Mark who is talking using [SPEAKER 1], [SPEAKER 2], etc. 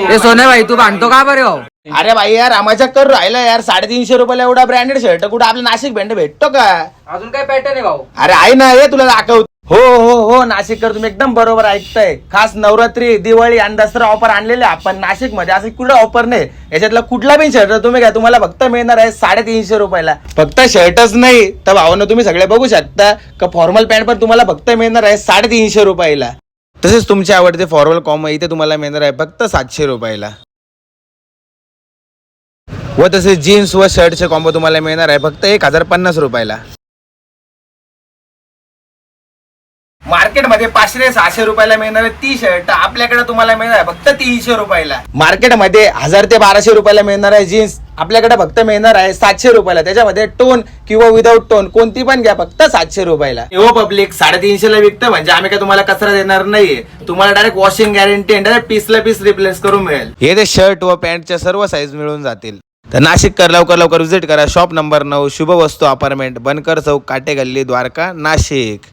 [SPEAKER 1] ते सोने भाई तू बांधतो का बरे भाऊ?
[SPEAKER 2] अरे भाई यार रामाच्या कर राहिला यार 350 रुपयाला एवढा ब्रँडेड शर्ट कुठं आपलं नाशिक भेटतो का?
[SPEAKER 1] अजून काय पॅटर्न आहे भाऊ?
[SPEAKER 2] अरे आहे ना हे तुला दाखव. हो हो हो नाशिककर तुम्ही एकदम बरोबर ऐकताय. खास नवरात्री दिवाळी आणि दसरा ऑफर आणलेले आपण नाशिक मध्ये. असं कुठं ऑफर नाही. याच्यातला कुठला पण शर्ट तुम्ही घ्या तुम्हाला फक्त मिळणार आहे 350 रुपयाला. फक्त शर्टच नाही तर भावना तुम्ही सगळे बघू शकता का फॉर्मल पॅन्ट पण तुम्हाला फक्त मिळणार आहे 350 रुपयाला. तसेच तुमचे आवडते फॉर्मल कॉम इथे तुम्हाला मिळणार आहे फक्त 700 रुपयाला. व तसेच जीन्स व शर्टचे कॉम्बो तुम्हाला मिळणार आहे फक्त 1050 रुपयाला. मार्केटमध्ये 500-600 रुपयाला मिळणारे टी शर्ट आपल्याकडे तुम्हाला मिळणार आहे फक्त 300 रुपयाला. मार्केटमध्ये 1000 ते 1200 रुपयाला मिळणार आहे जीन्स आपल्याकडे फक्त मिळणार आहे 700 रुपयाला. त्याच्यामध्ये टोन किंवा विदाऊट टोन कोणती पण घ्या फक्त 700 रुपयाला. हो पब्लिक 350 ला विकतं म्हणजे आम्ही काय तुम्हाला कचरा देणार नाहीये. तुम्हाला डायरेक्ट वॉशिंग गॅरंटी आणि डायरेक्ट पीसला पीस रिप्लेस करून मिळेल. हे ते शर्ट व पॅन्टच्या सर्व साईज मिळून जातील. तर नाशिक कर लवकर विजिट करा. शॉप नंबर 9 शुभ वस्तू अपार्टमेंट बनकर चौक काटे गल्ली द्वारका नाशिक.